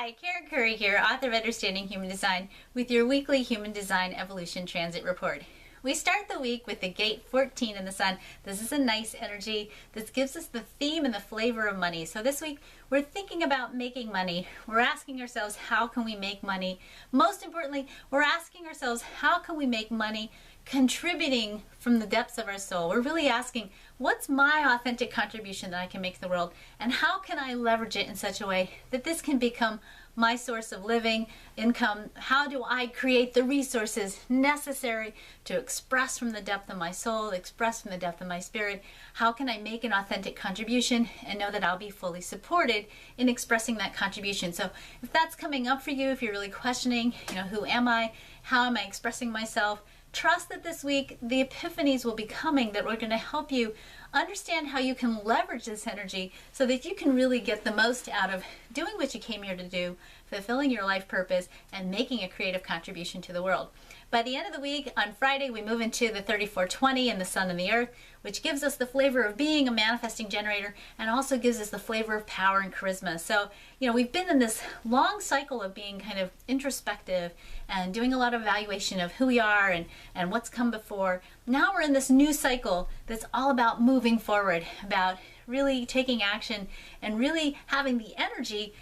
Hi, Karen Curry here, author of Understanding Human Design, with your weekly Human Design Evolution Transit Report. We start the week with the gate 14 in the sun. This is a nice energy. This gives us the theme and the flavor of money. So this week, we're thinking about making money. We're asking ourselves, how can we make money? Most importantly, we're asking ourselves, how can we make money contributing from the depths of our soul? We're really asking, what's my authentic contribution that I can make to the world? And how can I leverage it in such a way that this can become my source of living, income? How do I create the resources necessary to express from the depth of my soul, express from the depth of my spirit? How can I make an authentic contribution and know that I'll be fully supported in expressing that contribution? So if that's coming up for you, if you're really questioning, who am I? How am I expressing myself? Trust that this week the epiphanies will be coming that we're going to help you understand how you can leverage this energy so that you can really get the most out of doing what you came here to do, fulfilling your life purpose, and making a creative contribution to the world. By the end of the week, on Friday, we move into the 3420 and the sun and the earth, which gives us the flavor of being a manifesting generator and also gives us the flavor of power and charisma. So, we've been in this long cycle of being kind of introspective and doing a lot of evaluation of who we are and what's come before. Now we're in this new cycle that's all about moving forward, about really taking action and really having the energy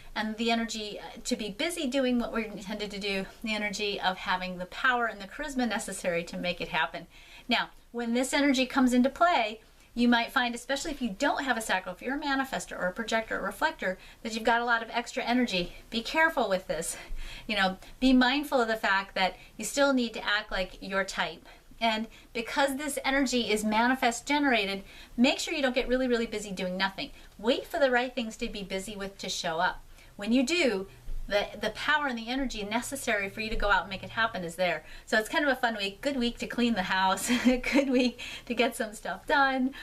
to be busy doing what we're intended to do, the energy of having the power and the charisma necessary to make it happen. Now, when this energy comes into play, you might find, especially if you don't have a sacral, if you're a manifestor or a projector or a reflector, that you've got a lot of extra energy. Be careful with this. Be mindful of the fact that you still need to act like your type. And because this energy is manifest generated, make sure you don't get really, really busy doing nothing. Wait for the right things to be busy with to show up. When you do, the power and the energy necessary for you to go out and make it happen is there. So it's kind of a fun week. Good week to clean the house. Good week to get some stuff done.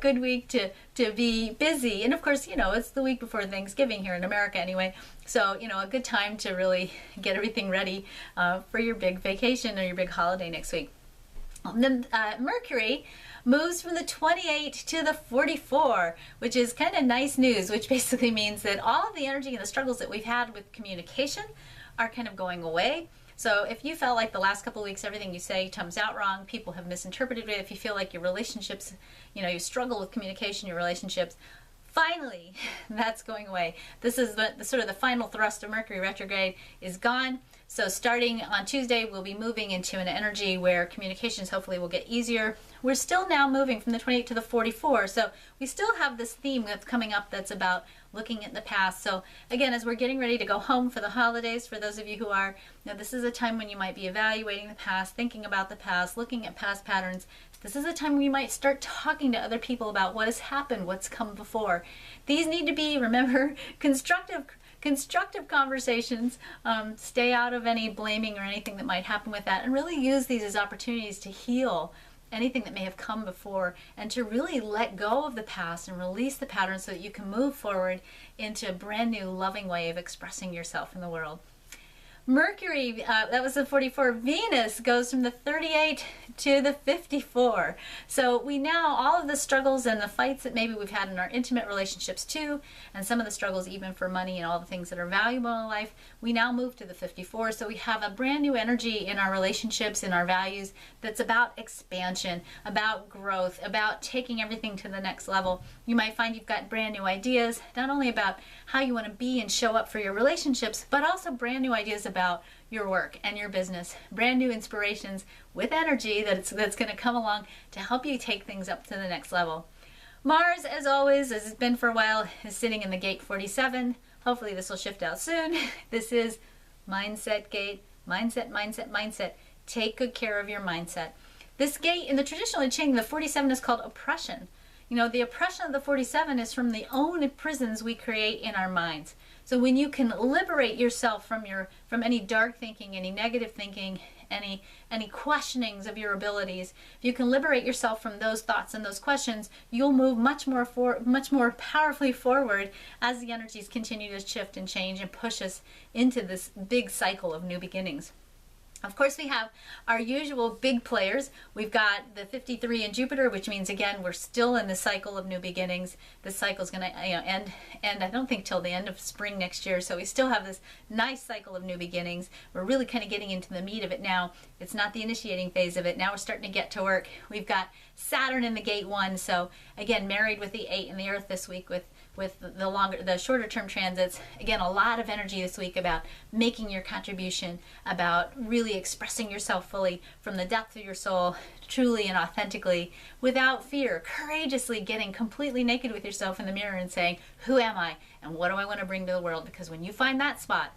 Good week to be busy. And of course, it's the week before Thanksgiving here in America anyway. So, a good time to really get everything ready for your big vacation or your big holiday next week. Then Mercury moves from the 28 to the 44, which is kind of nice news, which basically means that all of the energy and the struggles that we've had with communication are kind of going away. So if you felt like the last couple of weeks everything you say comes out wrong, people have misinterpreted it, if you feel like your relationships, you struggle with communication, your relationships, finally, that's going away. This is the sort of the final thrust of Mercury retrograde is gone. So starting on Tuesday, we'll be moving into an energy where communications hopefully will get easier. We're still now moving from the 28 to the 44. So we still have this theme that's coming up that's about looking at the past. So again, as we're getting ready to go home for the holidays, for those of you who are, this is a time when you might be evaluating the past, thinking about the past, looking at past patterns. This is a time when you might start talking to other people about what has happened, what's come before. These need to be, remember, constructive conversations. Stay out of any blaming or anything that might happen with that, and really use these as opportunities to heal anything that may have come before and to really let go of the past and release the patterns so that you can move forward into a brand new loving way of expressing yourself in the world. Mercury, that was the 44. Venus goes from the 38 to the 54. So we now, all of the struggles and the fights that maybe we've had in our intimate relationships too, and some of the struggles even for money and all the things that are valuable in life, we now move to the 54. So we have a brand new energy in our relationships, in our values, that's about expansion, about growth, about taking everything to the next level. You might find you've got brand new ideas, not only about how you want to be and show up for your relationships, but also brand new ideas about your work and your business, brand new inspirations with energy that's going to come along to help you take things up to the next level. Mars, as always, as it's been for a while, is sitting in the gate 47. Hopefully this will shift out soon. This is mindset gate, mindset. Take good care of your mindset. This gate, in the traditional I Ching, the 47 is called oppression. The oppression of the 47 is from the own prisons we create in our minds. So when you can liberate yourself from any dark thinking, any negative thinking, any questionings of your abilities, if you can liberate yourself from those thoughts and those questions, you'll move much more powerfully forward as the energies continue to shift and change and push us into this big cycle of new beginnings. Of course, we have our usual big players. We've got the 53 in Jupiter, which means, again, we're still in the cycle of new beginnings. This cycle is going to end I don't think till the end of spring next year. So we still have this nice cycle of new beginnings. We're really kind of getting into the meat of it now. It's not the initiating phase of it. Now we're starting to get to work. We've got Saturn in the gate 1. So again, married with the 8 in the Earth this week with the shorter term transits. Again, a lot of energy this week about making your contribution, about really expressing yourself fully from the depth of your soul, truly and authentically, without fear, courageously getting completely naked with yourself in the mirror and saying, who am I and what do I want to bring to the world? Because when you find that spot,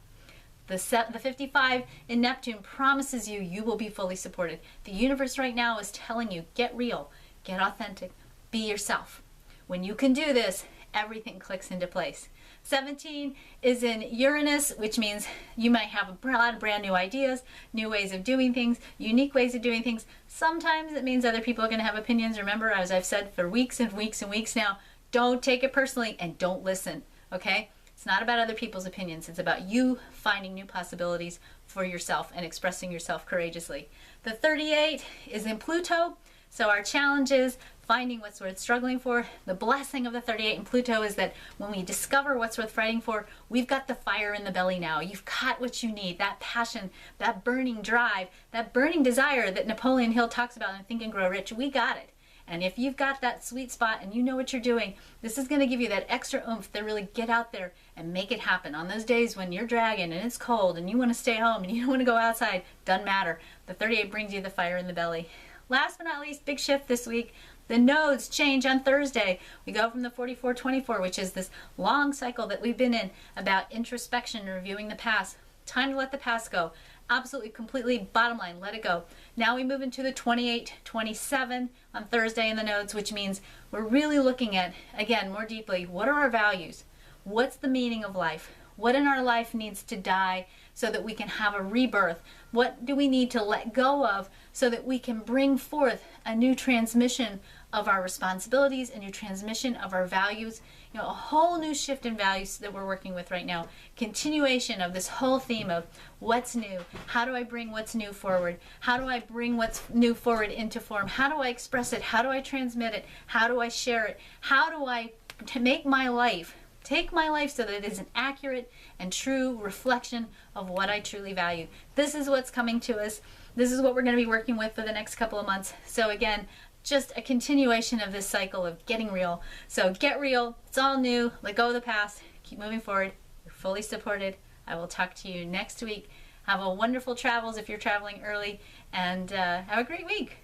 the 55 in Neptune promises you will be fully supported. The universe right now is telling you, get real, get authentic, be yourself. When you can do this, everything clicks into place. 17 is in Uranus, which means you might have a lot of brand new ideas, new ways of doing things, unique ways of doing things. Sometimes it means other people are going to have opinions. Remember, as I've said for weeks and weeks and weeks now, don't take it personally and don't listen, okay? It's not about other people's opinions. It's about you finding new possibilities for yourself and expressing yourself courageously. The 38 is in Pluto. So our challenge is finding what's worth struggling for. The blessing of the 38 in Pluto is that when we discover what's worth fighting for, we've got the fire in the belly now. You've got what you need, that passion, that burning drive, that burning desire that Napoleon Hill talks about in Think and Grow Rich. We got it. And if you've got that sweet spot and you know what you're doing, this is going to give you that extra oomph to really get out there and make it happen. On those days when you're dragging and it's cold and you want to stay home and you don't want to go outside, doesn't matter. The 38 brings you the fire in the belly. Last but not least, big shift this week. The nodes change on Thursday. We go from the 44-24, which is this long cycle that we've been in about introspection and reviewing the past. Time to let the past go. Absolutely, completely, bottom line, let it go. Now we move into the 28-27 on Thursday in the nodes, which means we're really looking at, again, more deeply, what are our values? What's the meaning of life? What in our life needs to die so that we can have a rebirth? What do we need to let go of so that we can bring forth a new transmission of our responsibilities, a new transmission of our values, a whole new shift in values that we're working with right now. Continuation of this whole theme of what's new. How do I bring what's new forward? How do I bring what's new forward into form? How do I express it? How do I transmit it? How do I share it? How do I make my life, take my life so that it is an accurate and true reflection of what I truly value? This is what's coming to us. This is what we're going to be working with for the next couple of months. So again, just a continuation of this cycle of getting real. So get real. It's all new. Let go of the past. Keep moving forward. You're fully supported. I will talk to you next week. Have a wonderful travels if you're traveling early, and have a great week.